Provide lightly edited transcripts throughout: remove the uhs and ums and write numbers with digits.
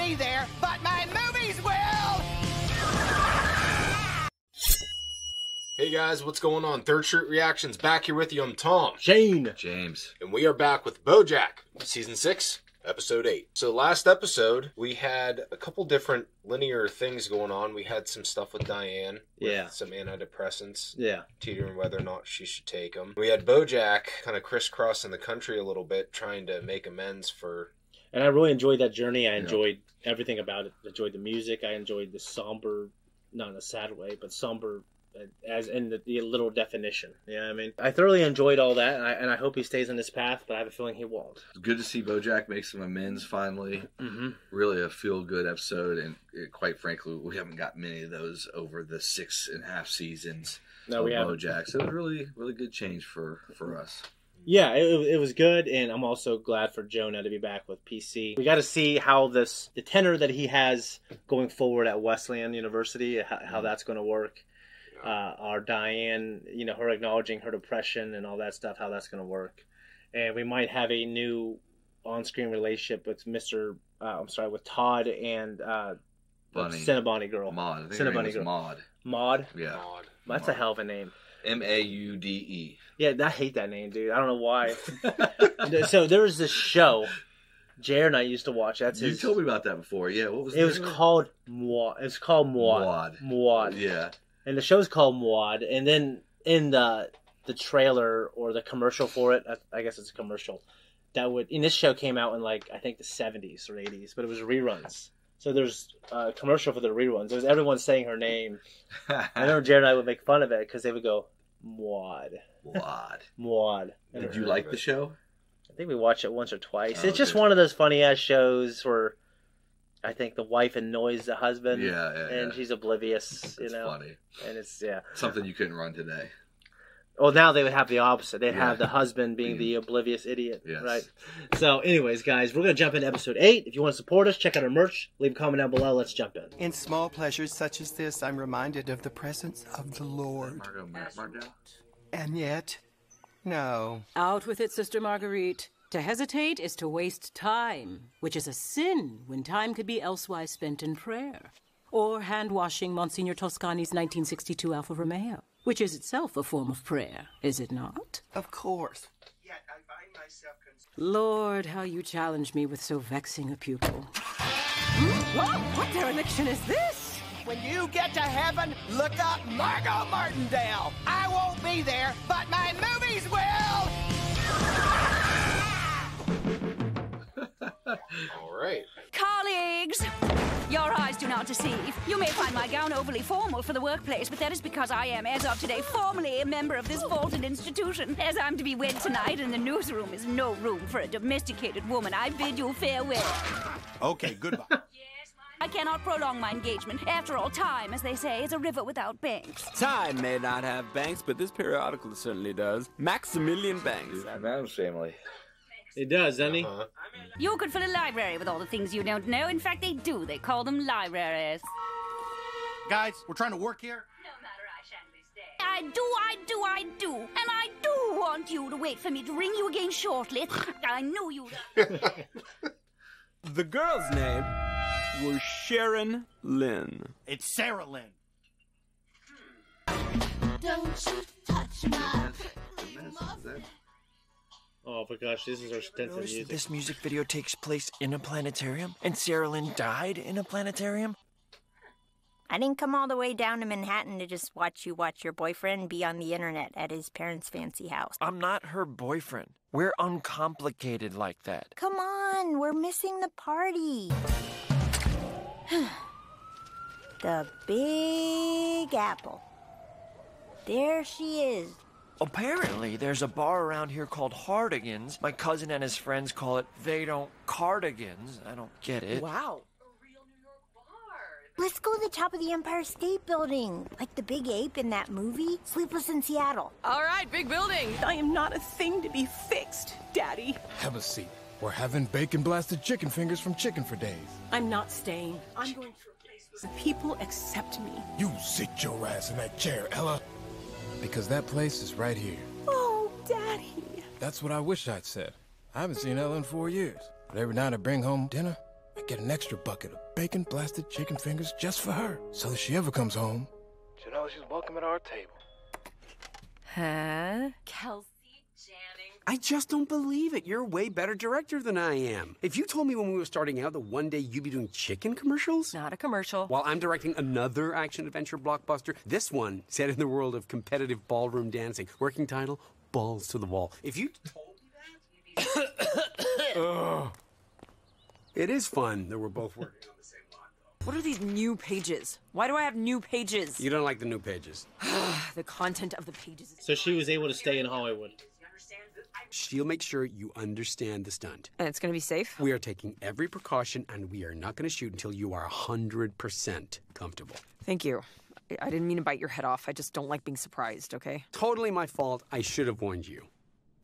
be there, but my movies will! Hey guys, what's going on? Third Street Reactions back here with you. I'm Tom. Shane. James. And we are back with BoJack, Season 6, Episode 8. So last episode, we had a couple different linear things going on. We had some stuff with Diane. With some antidepressants. Yeah. Teetering whether or not she should take them. We had BoJack kind of crisscrossing the country a little bit, trying to make amends for... And I really enjoyed that journey. I enjoyed everything about it. I enjoyed the music. I enjoyed the somber, not in a sad way, but somber... as in the literal definition. Yeah, I mean, I thoroughly enjoyed all that, and I hope he stays on this path, but I have a feeling he won't. It's good to see BoJack make some amends finally. Mm-hmm. Really a feel-good episode, and quite frankly, we haven't got many of those over the 6.5 seasons of BoJack. So it was really, really good change for us. Yeah, it was good, and I'm also glad for Jonah to be back with PC. We got to see how the tenor that he has going forward at Wesleyan University, how that's going to work. Our Diane, you know, her acknowledging her depression and all that stuff, how that's going to work. And we might have a new on-screen relationship with with Todd and Cinnabonnie girl. Maud. I think her name was Maud. Maud? Yeah. Maud. That's a hell of a name. Maude. Yeah, I hate that name, dude. I don't know why. So there was this show Jared and I used to watch. You told me about that before. Yeah, what was it? It was called Maude. It's called Maude. Maude. Yeah. And the show's called Maude, and then in the trailer or the commercial for it, I guess it's a commercial, and this show came out in I think the 70s or 80s, but it was reruns. So there's a commercial for the reruns. It was everyone saying her name. I remember Jared and I would make fun of it because they would go, Maude. Maude. Maude. Did you like the show? I think we watched it once or twice. It's just one of those funny-ass shows where I think the wife annoys the husband, and she's oblivious, you know. Funny. And it's, something you couldn't run today. Well, now they would have the opposite. They'd have the husband being the oblivious idiot, right? So, anyways, guys, we're going to jump into episode 8. If you want to support us, check out our merch. Leave a comment down below. Let's jump in. In small pleasures such as this, I'm reminded of the presence of the Lord. Margot. And yet, no. Out with it, Sister Marguerite. To hesitate is to waste time, which is a sin when time could be elsewise spent in prayer. Or hand-washing Monsignor Toscani's 1962 Alfa Romeo, which is itself a form of prayer, is it not? Of course. Yet I find myself Lord, how you challenge me with so vexing a pupil. What dereliction is this? When you get to heaven, look up Margot Martindale. I won't be there, but my movies will! All right. Colleagues, your eyes do not deceive. You may find my gown overly formal for the workplace, but that is because I am, as of today, formally a member of this vaulted institution. As I'm to be wed tonight, and the newsroom is no room for a domesticated woman, I bid you farewell. Okay, goodbye. I cannot prolong my engagement. After all, time, as they say, is a river without banks. Time may not have banks, but this periodical certainly does. Maximilian Banks. Adam's Family. It does, doesn't he? You could fill a library with all the things you don't know. In fact, they do. They call them libraries. Guys, we're trying to work here. No matter, I shan't stay. I do. And I do want you to wait for me to ring you again shortly. I know you... The girl's name was Sharon Lynn. It's Sarah Lynn. Don't you touch my... Oh my gosh, this is our extensive music. This music video takes place in a planetarium, and Sarah Lynn died in a planetarium? I didn't come all the way down to Manhattan to just watch you watch your boyfriend be on the internet at his parents' fancy house. I'm not her boyfriend. We're uncomplicated like that. Come on, we're missing the party. The Big Apple. There she is. Apparently, there's a bar around here called Hardigans. My cousin and his friends call it They Don't Cardigans. I don't get it. Wow. Let's go to the top of the Empire State Building, like the big ape in that movie, Sleepless in Seattle. All right, big building. I am not a thing to be fixed, Daddy. Have a seat. We're having bacon-blasted chicken fingers from Chicken for Days. I'm not staying. I'm going to replace the people accept me. You sit your ass in that chair, Ella. Because that place is right here. Oh, Daddy. That's what I wish I'd said. I haven't seen Ella in 4 years. But every night I bring home dinner, I get an extra bucket of bacon-blasted chicken fingers just for her. So that she ever comes home, she'll know she's welcome at our table. Huh? Kelsey Jennings. I just don't believe it. You're a way better director than I am. If you told me when we were starting out that one day you'd be doing chicken commercials... Not a commercial. While I'm directing another action-adventure blockbuster, this one set in the world of competitive ballroom dancing. Working title, Balls to the Wall. If you told me that... Ugh. It is fun that we're both working on the same lot, though. What are these new pages? Why do I have new pages? You don't like the new pages. The content of the pages. So she was able to stay in Hollywood. She'll make sure you understand the stunt. And it's going to be safe? We are taking every precaution, and we are not going to shoot until you are 100% comfortable. Thank you. I didn't mean to bite your head off. I just don't like being surprised, okay? Totally my fault. I should have warned you.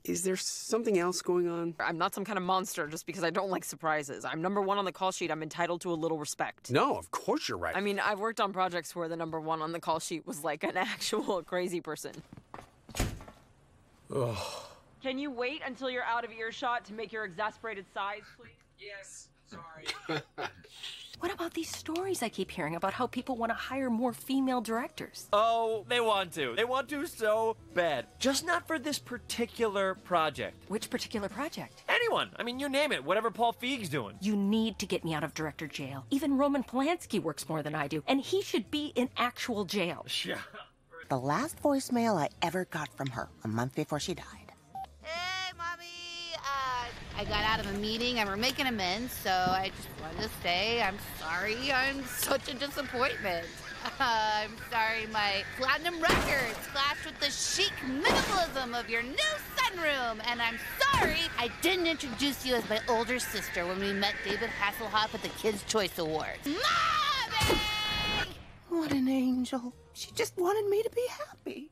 Is there something else going on? I'm not some kind of monster just because I don't like surprises. I'm #1 on the call sheet. I'm entitled to a little respect. No, of course you're right. I mean, I've worked on projects where the #1 on the call sheet was like an actual crazy person. Ugh. Can you wait until you're out of earshot to make your exasperated sighs, please? Yes, sorry. What about these stories I keep hearing about how people want to hire more female directors? Oh, they want to. They want to so bad. Just not for this particular project. Which particular project? Anyone. I mean, you name it. Whatever Paul Feig's doing. You need to get me out of director jail. Even Roman Polanski works more than I do, and he should be in actual jail. Yeah. The last voicemail I ever got from her, a month before she died. Hey, Mommy. I got out of a meeting and we're making amends, so I just wanted to say I'm sorry I'm such a disappointment. I'm sorry my platinum records clashed with the chic minimalism of your new sunroom, and I'm sorry I didn't introduce you as my older sister when we met David Hasselhoff at the Kids' Choice Awards. Mommy! What an angel. She just wanted me to be happy.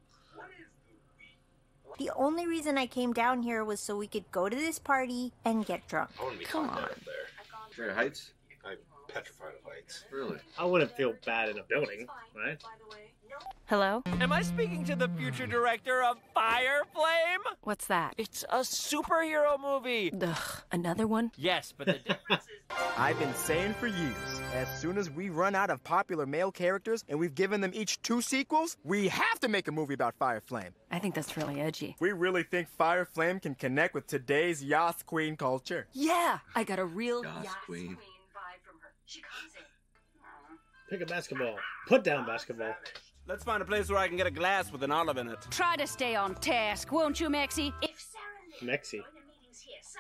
The only reason I came down here was so we could go to this party and get drunk. I wouldn't be Come on. up there. Sure, Heights? I'm petrified of heights. Really? I wouldn't feel bad in a building, right? Hello? Am I speaking to the future director of Fire Flame? What's that? It's a superhero movie. Ugh, another one? Yes, but the difference is... I've been saying for years, as soon as we run out of popular male characters and we've given them each 2 sequels, we have to make a movie about Fire Flame. I think that's really edgy. We really think Fire Flame can connect with today's Yas Queen culture. Yeah, I got a real Yas Queen vibe from her. She comes in. Pick a basketball. Put down basketball. Let's find a place where I can get a glass with an olive in it. Try to stay on task, won't you, Mexie? If Mexie.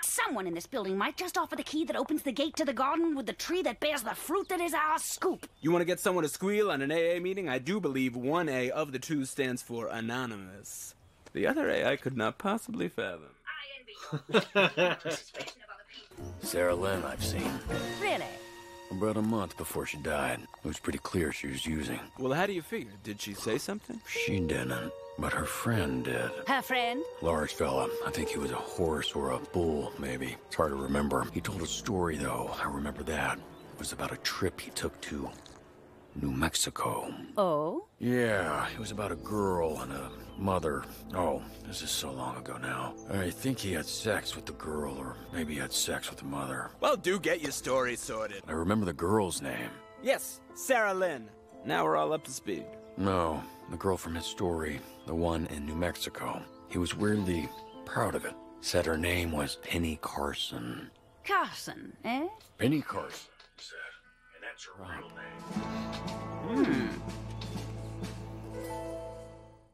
someone in this building might just offer the key that opens the gate to the garden with the tree that bears the fruit that is our scoop. You want to get someone to squeal on an AA meeting? I do believe one A of the 2 stands for anonymous. The other A I could not possibly fathom. Sarah Lynn, I've seen. Really? About a month before she died. It was pretty clear she was using. Well, how do you figure? Did she say something? She didn't, but her friend did. Her friend? Large fella. I think he was a horse or a bull, maybe. It's hard to remember. He told a story, though. I remember that. It was about a trip he took to New Mexico. Oh? Yeah, it was about a girl and a mother. Oh, this is so long ago now. I think he had sex with the girl, or maybe he had sex with the mother. Well, do get your story sorted. I remember the girl's name. Yes, Sarah Lynn. Now we're all up to speed. No, the girl from his story, the one in New Mexico. He was weirdly proud of it. Said her name was Penny Carson. Carson, eh? Penny Carson, he said. And that's her real name.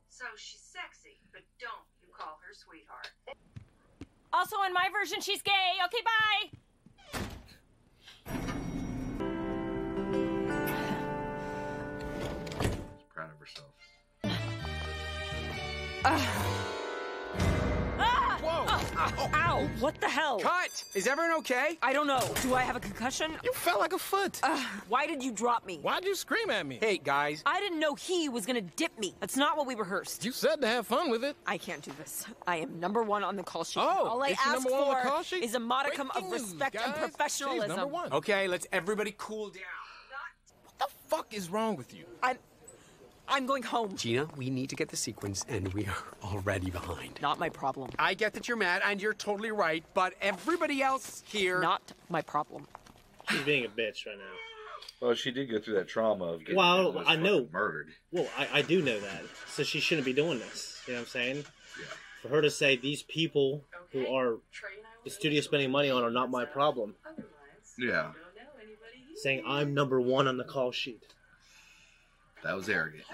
So she's sexy, but don't you call her sweetheart. Also, in my version, she's gay. Okay, bye! Proud of herself. Ow! What the hell? Cut! Is everyone okay? I don't know. Do I have a concussion? You fell like a foot. Why did you drop me? Why'd you scream at me? Hey, guys. I didn't know he was gonna dip me. That's not what we rehearsed. You said to have fun with it. I can't do this. I am #1 on the call sheet. Oh, all I is she ask #1 on the call for sheet? is a modicum Breaking of news, respect and guys. professionalism. She's #1. Okay, let's everybody cool down. What the fuck is wrong with you? I'm going home. Gina, we need to get the sequence, and we are already behind. Not my problem. I get that you're mad, and you're totally right, but everybody else here... Not my problem. She's being a bitch right now. Well, she did go through that trauma of getting I know. murdered. Well, I do know that. So she shouldn't be doing this. You know what I'm saying? Yeah. For her to say these people who are the studio spending money on are not my problem. Yeah. Saying I'm number one on the call sheet. That was arrogant.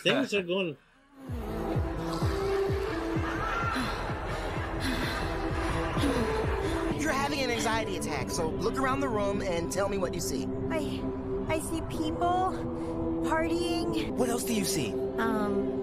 Things are going... You're having an anxiety attack, so look around the room and tell me what you see. I see people partying. What else do you see?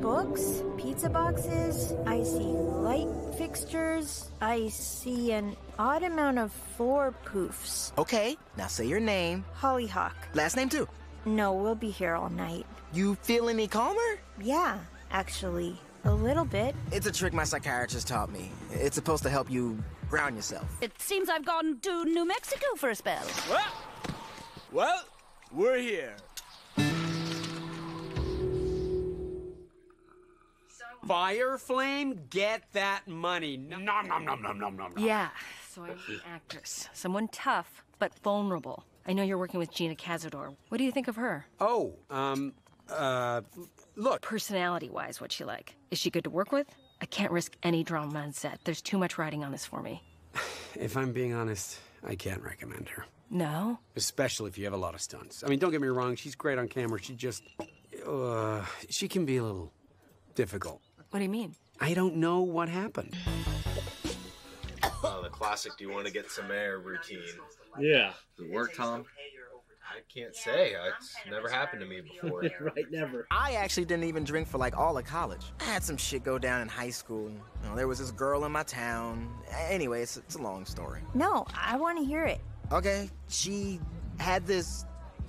Books, pizza boxes. I see light fixtures. I see an odd amount of floor poofs. Okay, now say your name. Hollyhock. Last name too. No, we'll be here all night. You feel any calmer? Yeah, actually, a little bit. It's a trick my psychiatrist taught me. It's supposed to help you ground yourself. It seems I've gone to New Mexico for a spell. Well, we're here. Fire Flame, get that money. Nom nom nom nom nom nom nom. Yeah, so I'm the actress. Someone tough, but vulnerable. I know you're working with Gina Cazador. What do you think of her? Oh, look. Personality-wise, what's she like? Is she good to work with? I can't risk any drama on set. There's too much riding on this for me. If I'm being honest, I can't recommend her. No? Especially if you have a lot of stunts. I mean, don't get me wrong, she's great on camera. She just... she can be a little difficult. What do you mean? I don't know what happened. The classic, do you want to get some air routine? Yeah. Does it work, Tom? I can't say. It's never happened to me before. Right, never. I actually didn't even drink for like all of college. I had some shit go down in high school. You know, there was this girl in my town. Anyway, it's a long story. No, I want to hear it. Okay, she had this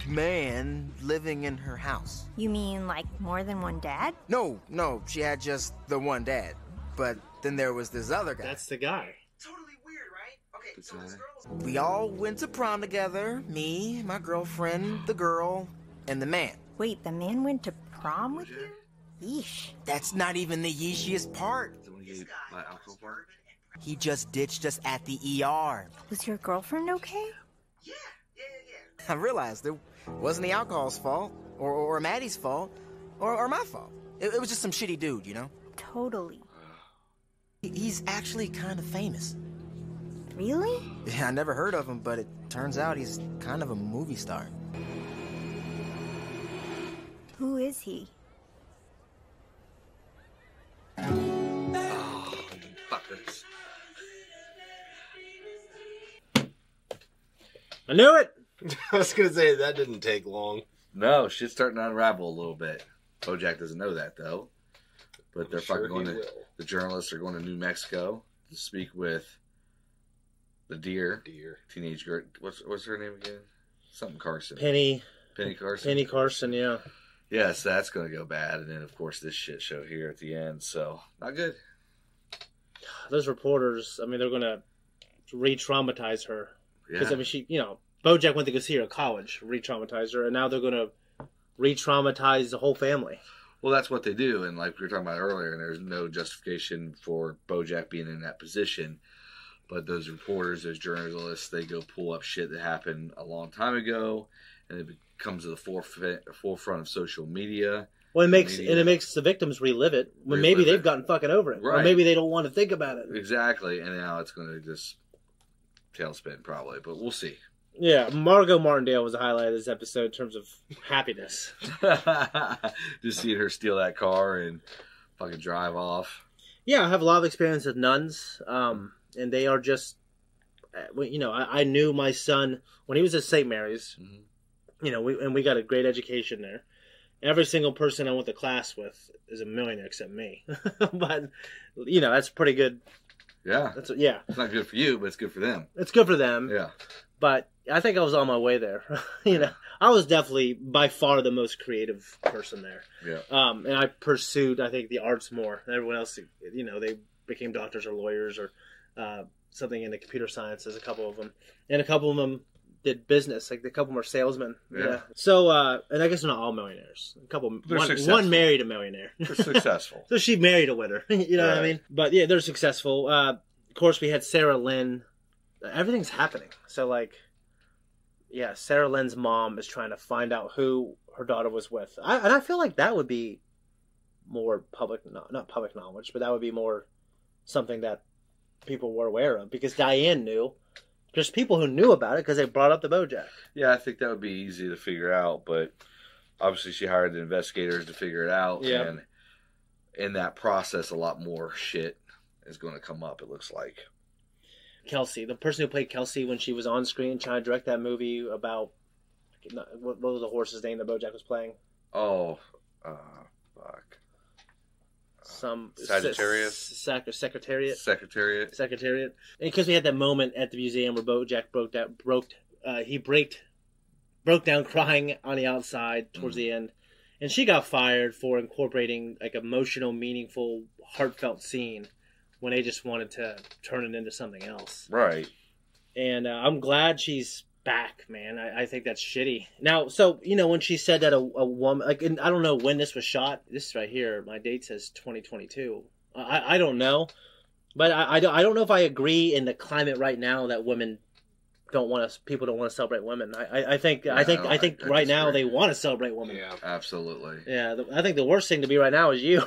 man living in her house. You mean like more than one dad? No, she had just the one dad. But then there was this other guy. That's the guy. We all went to prom together. Me, my girlfriend, the girl, and the man. Wait, the man went to prom with you? Yeesh. That's not even the yeeshiest part. He just ditched us at the ER. Was your girlfriend okay? Yeah. I realized it wasn't the alcohol's fault, or Maddie's fault, or my fault. It was just some shitty dude, you know? Totally. He's actually kind of famous. Really? Yeah, I never heard of him, but it turns out he's kind of a movie star. Who is he? Oh, fuckers. I knew it! I was going to say, that didn't take long. No, shit's starting to unravel a little bit. BoJack doesn't know that, though. But they're fucking going to... The journalists are going to New Mexico to speak with the deer. Teenage girl. What's her name again? Something Carson. Penny Carson? Penny Carson, yeah. Yes, that's going to go bad. And then, of course, this shit show here at the end. So, not good. Those reporters, I mean, they're going to re-traumatize her. Because, Yeah. I mean, she, you know, BoJack went to go see her at college, re-traumatize her, and now they're going to re-traumatize the whole family. Well, that's what they do. And like we were talking about earlier, and there's no justification for BoJack being in that position. But those reporters, those journalists, they go pull up shit that happened a long time ago, and it comes to the forefront of social media. Well, it makes the victims relive it when maybe they've gotten fucking over it, Right. or maybe they don't want to think about it. Exactly, and now it's going to just tailspin probably, but we'll see. Yeah, Margot Martindale was the highlight of this episode in terms of happiness. Just seeing her steal that car and fucking drive off. Yeah, I have a lot of experience with nuns, and they are just, you know, I knew my son when he was at St. Mary's. Mm-hmm. You know, we got a great education there. Every single person I went to class with is a millionaire except me. But, you know, that's pretty good. Yeah. Yeah. It's not good for you, but it's good for them. It's good for them. Yeah. But I think I was on my way there. You know, I was definitely by far the most creative person there. Yeah. And I pursued, I think, the arts more than everyone else. You know, they became doctors or lawyers or something in the computer sciences, a couple of them. And a couple of them did business. Like, a couple more salesmen. Yeah. So, and I guess they're not all millionaires. One married a millionaire. They're successful. So she married a winner. You know what I mean? But yeah, they're successful. course, we had Sarah Lynn. Everything's happening. So, like, yeah, Sarah Lynn's mom is trying to find out who her daughter was with. And I feel like that would be more public, not public knowledge, but that would be more something that people were aware of. Because Diane knew. There's people who knew about it because they brought up the BoJack. Yeah, I think that would be easy to figure out, but obviously she hired the investigators to figure it out. Yeah. And in that process, a lot more shit is going to come up, it looks like. Kelsey, the person who played Kelsey when she was on screen trying to direct that movie about, what was the horse's name that BoJack was playing? Oh, fuck. Some Sagittarius? Secretariat. Because we had that moment at the museum where BoJack broke down crying on the outside towards the end. And she got fired for incorporating like emotional, meaningful, heartfelt scene when they just wanted to turn it into something else. Right. And I'm glad she's back, man. I think that's shitty. Now, so, when she said that a woman, like, and I don't know when this was shot. This is right here. My date says 2022. I don't know. But I don't know if I agree in the climate right now that people don't want to celebrate women. I think right now they want to celebrate women. Yeah, absolutely. Yeah, I think the worst thing to be right now is you.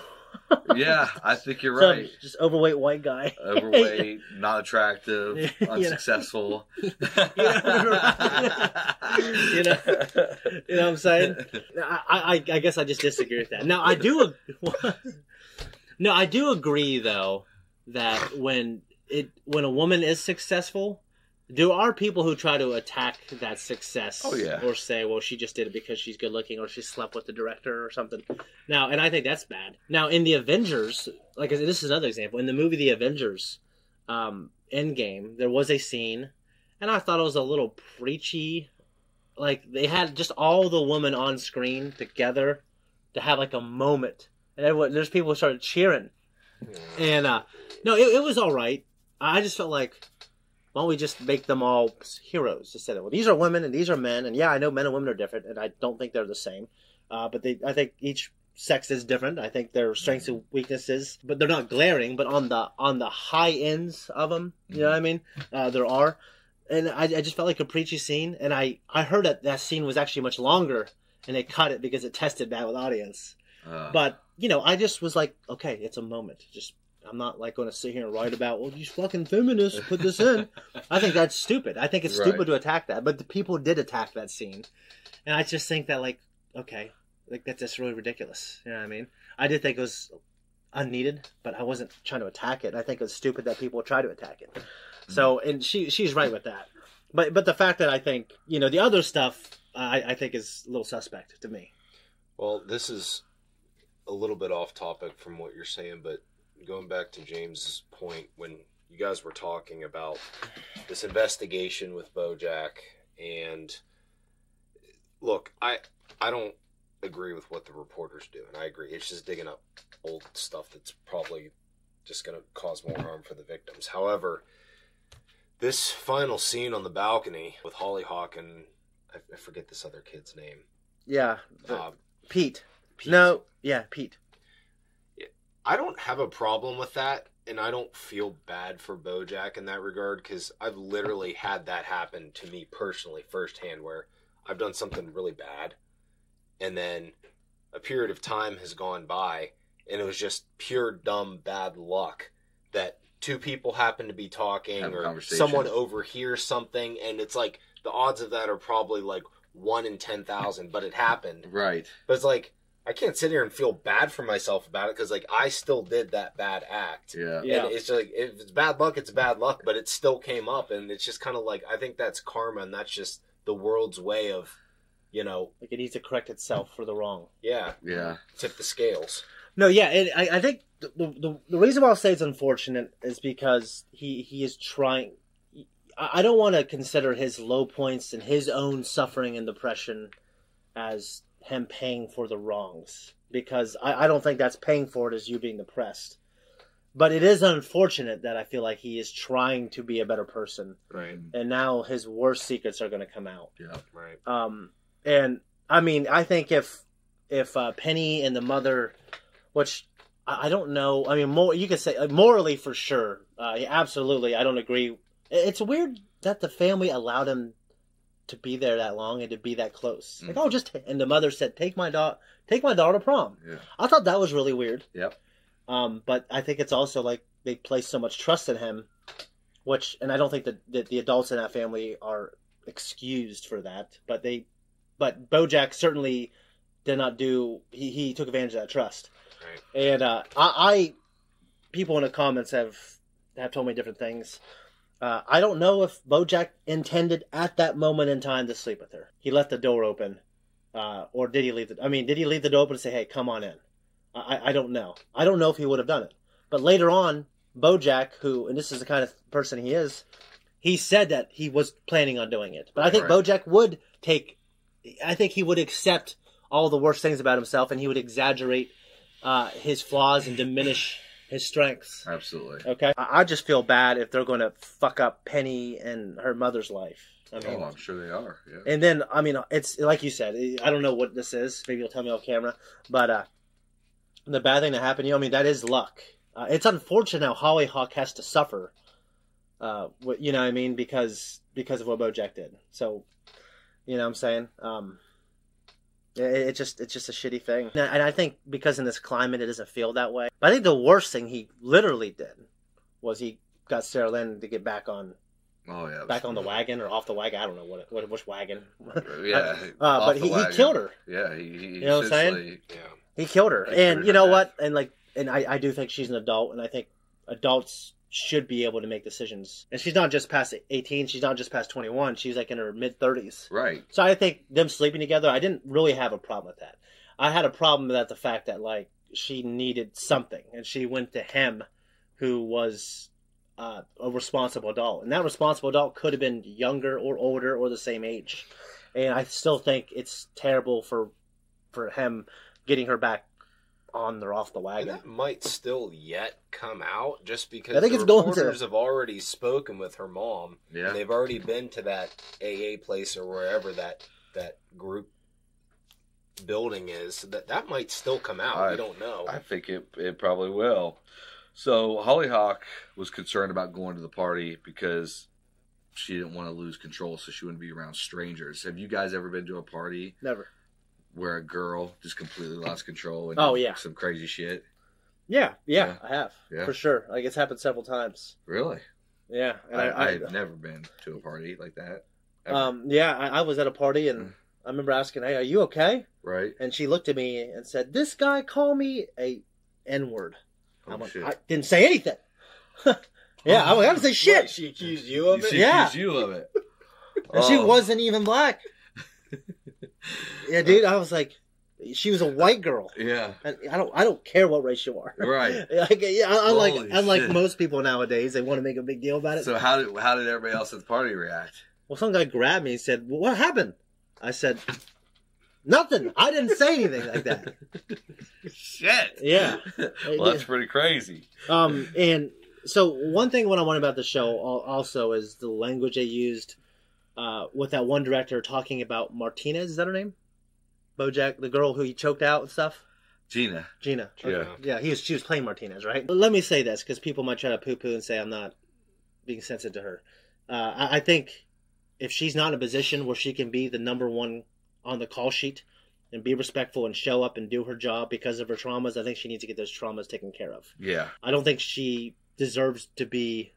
Yeah, I think you're right. Just overweight white guy. Overweight, not attractive, unsuccessful. You know what I'm saying? I guess I just disagree with that. Now I do agree though that when a woman is successful, there are people who try to attack that success. Oh, yeah. Or say, well, she just did it because she's good looking or she slept with the director or something. Now, and I think that's bad. Now, in the Avengers, like this is another example. In the movie The Avengers Endgame, there was a scene, and I thought it was a little preachy. Like, they had just all the women on screen together to have, like, a moment. And there's people who started cheering. And, no, it was all right. I just felt like, why don't we just make them all heroes? Just say that, well, these are women and these are men, and yeah, I know men and women are different, and I don't think they're the same. But I think each sex is different. I think there are strengths and weaknesses, but they're not glaring. But on the high ends of them, you know what I mean? There are, and I just felt like a preachy scene. And I heard that scene was actually much longer, and they cut it because it tested bad with audience. But I just was like, okay, it's a moment. I'm not like going to sit here and write about, well, these fucking feminists put this in. I think that's stupid. I think it's stupid to attack that. But the people did attack that scene. And I just think that, like, okay, like that's just really ridiculous. You know what I mean? I did think it was unneeded, but I wasn't trying to attack it. I think it's stupid that people try to attack it. So, and she's right with that. But the fact that I think, the other stuff, I think is a little suspect to me. Well, this is a little bit off topic from what you're saying, but going back to James's point when you guys were talking about this investigation with BoJack, and look, I don't agree with what the reporter's doing. I agree. It's just digging up old stuff that's probably just going to cause more harm for the victims. However, this final scene on the balcony with Hollyhock and I forget this other kid's name. Yeah. Pete. No. Yeah, Pete. I don't have a problem with that, and I don't feel bad for BoJack in that regard, because I've literally had that happen to me personally firsthand, where I've done something really bad, and then a period of time has gone by, and it was just pure dumb bad luck that two people happen to be talking, or someone overhears something, and it's like the odds of that are probably like 1 in 10,000, but it happened. Right. But it's like, I can't sit here and feel bad for myself about it, because like I still did that bad act. Yeah. And it's like, if it's bad luck, it's bad luck, but it still came up, and it's just kind of like, I think that's karma, and that's just the world's way of, like it needs to correct itself for the wrong. Yeah. Yeah. Tip the scales. No, yeah, and I think the reason why I'll say it's unfortunate is because he is trying. I don't want to consider his low points and his own suffering and depression as him paying for the wrongs, because I don't think that's paying for it as you being depressed. But it is unfortunate that I feel like he is trying to be a better person. Right. And now his worst secrets are going to come out. Yeah. Right. And I mean, I think if Penny and the mother, which I don't know. I mean, more you could say morally for sure. Absolutely, I don't agree. It's weird that the family allowed him to be there that long and to be that close. Like, and the mother said, "Take my daughter to prom." Yeah. I thought that was really weird. Yep. But I think it's also like they place so much trust in him, and I don't think that the adults in that family are excused for that. But BoJack certainly did not do. He took advantage of that trust. Right. And people in the comments have told me different things. I don't know if BoJack intended at that moment in time to sleep with her. He left the door open, or did he leave did he leave the door open and say, "Hey, come on in"? I don't know. I don't know if he would have done it. But later on, BoJack, and this is the kind of person he is, he said that he was planning on doing it. But I think BoJack would he would accept all the worst things about himself, and he would exaggerate his flaws and diminish his strengths. Absolutely. Okay. I just feel bad if they're going to fuck up Penny and her mother's life. I'm sure they are. Yeah. And then, it's like you said. I don't know what this is. Maybe you'll tell me off camera. But the bad thing that happened to you, that is luck. It's unfortunate how Hollyhock has to suffer. You know what I mean? Because of what BoJack did. So, you know what I'm saying? It's just a shitty thing. And I think because in this climate it doesn't feel that way. But I think the worst thing he literally did was he got Sarah Lynn to get back on on the wagon or off the wagon. I don't know which wagon. Yeah. But he killed her. Yeah, he you know what I'm saying? Yeah. He killed her. And you know what? And I do think she's an adult, and I think adults should be able to make decisions. And she's not just past 18, she's not just past 21, she's like in her mid-30s. Right. So I think them sleeping together, I didn't really have a problem with that. I had a problem with the fact that, she needed something, and she went to him, who was a responsible adult. And that responsible adult could have been younger or older or the same age. And I still think it's terrible for him getting her back on or off the wagon. And that might still yet come out, just because I think the reporters have already spoken with her mom. Yeah. And they've already been to that AA place or wherever that group building is. So that might still come out. We don't know. I think it probably will. So Hollyhock was concerned about going to the party because she didn't want to lose control, so she wouldn't be around strangers. Have you guys ever been to a party? Never. Where a girl just completely lost control and did some crazy shit? Yeah, I have. Yeah. For sure. It's happened several times. Really? Yeah. And I've never been to a party like that. Yeah, I was at a party, and I remember asking, "Hey, are you okay?" Right. And she looked at me and said, "This guy called me a N-word." Shit. I didn't say anything. Yeah, I didn't say shit. What, she accused you of it? She accused you of it. And she wasn't even black. Yeah, dude, I was like, she was a white girl. Yeah. And I don't care what race you are. Right. Unlike most people nowadays, they want to make a big deal about it. So how did everybody else at the party react? Well, some guy grabbed me and said, "Well, what happened?" I said, "Nothing. I didn't say anything like that." Shit. Yeah. Well, that's pretty crazy. And so one thing what I want about the show also is the language they used with that one director talking about Martinez. Is that her name? BoJack, the girl who he choked out and stuff. Gina. Okay. Yeah. She was playing Martinez, right? But let me say this, because people might try to poo-poo and say I'm not being sensitive to her. I think if she's not in a position where she can be the number one on the call sheet and be respectful and show up and do her job because of her traumas, I think she needs to get those traumas taken care of. Yeah. I don't think she deserves to be,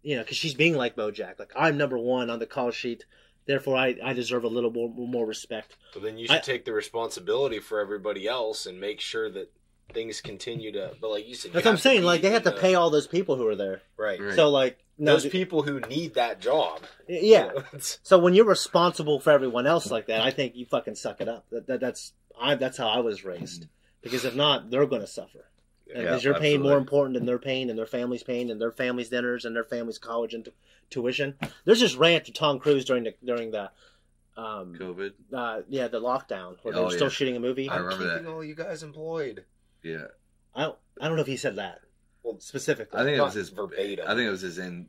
because she's being like BoJack. Like, I'm number one on the call sheet, therefore I deserve a little more respect. But then you should take the responsibility for everybody else and make sure that things continue to. But like you said, that's what I'm saying. They have to pay all those people who are there, right? So those people who need that job. Yeah. So when you're responsible for everyone else like that, I think you fucking suck it up. That's how I was raised. Because if not, they're going to suffer. Because your pain more important than their pain and their family's pain and their family's dinners and their family's college and tuition. There's this rant to Tom Cruise during the COVID. The lockdown where they were still shooting a movie. I'm keeping all you guys employed. Yeah. I don't know if he said that. specifically. I think it was his verbatim. I think it was his end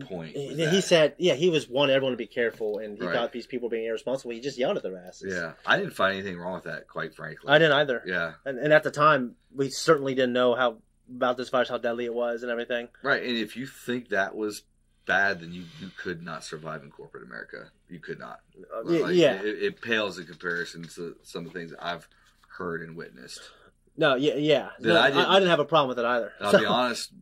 point. He said, he was wanting everyone to be careful, and he Right. thought these people were being irresponsible. He just yelled at their asses. Yeah, I didn't find anything wrong with that, quite frankly. I didn't either. Yeah, and at the time, we certainly didn't know about this virus, how deadly it was, and everything. right. And if you think that was bad, then you could not survive in corporate America. You could not. It pales in comparison to some of the things that I've heard and witnessed. No, yeah. No, I didn't have a problem with it either. I'll be honest,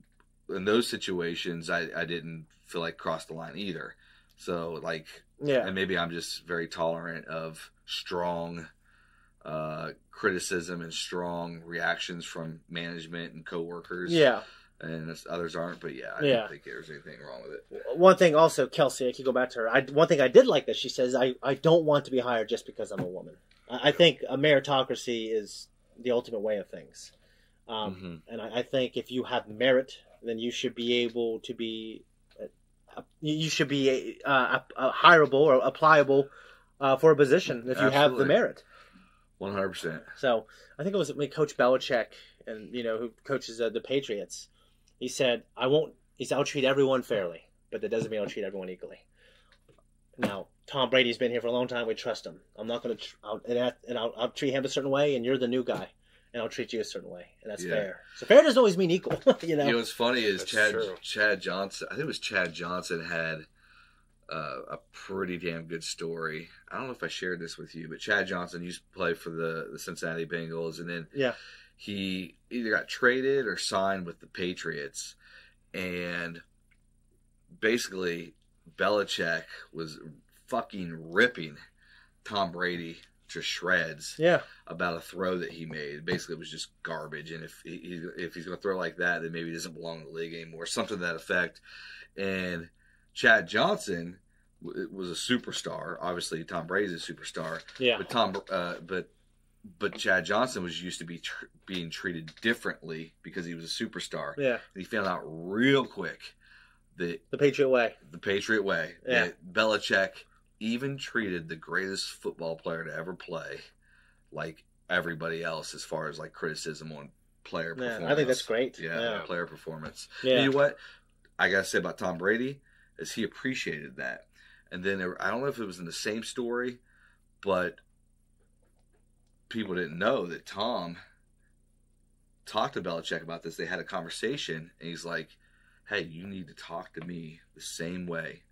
in those situations, I didn't feel like cross the line either. So, like, and maybe I'm just very tolerant of strong criticism and strong reactions from management and coworkers. Yeah. And others aren't, but I don't think there's anything wrong with it. One thing also, Kelsey, I could go back to her. One thing I did like that she says, I don't want to be hired just because I'm a woman. I think a meritocracy is the ultimate way of things. And I think if you have merit, then you should be able to be, hireable or applicable for a position if you have the merit. 100%. So I think it was when Coach Belichick, and who coaches the Patriots, he said, I'll treat everyone fairly, but that doesn't mean I'll treat everyone equally. Now, Tom Brady's been here for a long time. We trust him. I'm not going to, I'll treat him a certain way, and you're the new guy, and I'll treat you a certain way, and that's fair. So fair doesn't always mean equal. What's funny is Chad Johnson. I think it was Chad Johnson had a pretty damn good story. I don't know if I shared this with you, but Chad Johnson used to play for the Cincinnati Bengals, and then he either got traded or signed with the Patriots, and basically Belichick was fucking ripping Tom Brady to shreds about a throw that he made. Basically, it was just garbage, and if he's going to throw like that, then maybe he doesn't belong in the league anymore, something to that effect. And Chad Johnson was a superstar. Obviously, Tom Brady's a superstar. Yeah. But Chad Johnson was used to being treated differently because he was a superstar. Yeah. And he found out real quick that the Patriot way. Yeah. That Belichick even treated the greatest football player to ever play like everybody else as far as like criticism on player performance. I think that's great. Yeah. Player performance. Yeah. And you know what I gotta say about Tom Brady is he appreciated that. And then I don't know if it was in the same story, but people didn't know that Tom talked to Belichick about this. They had a conversation, and he's like, hey, you need to talk to me the same way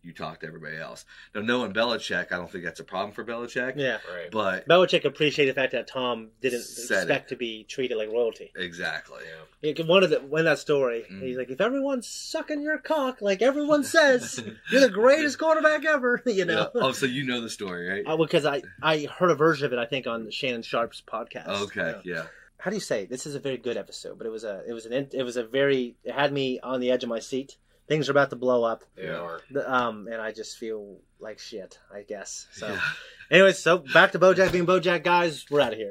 you talk to everybody else. Now, knowing Belichick, I don't think that's a problem for Belichick. Yeah. Right. But Belichick appreciated the fact that Tom didn't expect to be treated like royalty. Exactly. Yeah. When that story, he's like, if everyone's sucking your cock like everyone says, you're the greatest quarterback ever, Yeah. Oh, so you know the story, right? Because I heard a version of it, I think, on Shannon Sharp's podcast. Okay, yeah. How do you say it? This is a very good episode, but it had me on the edge of my seat. Things are about to blow up. Yeah. And I just feel like shit, I guess. So, anyways, so back to BoJack being BoJack, guys. We're out of here.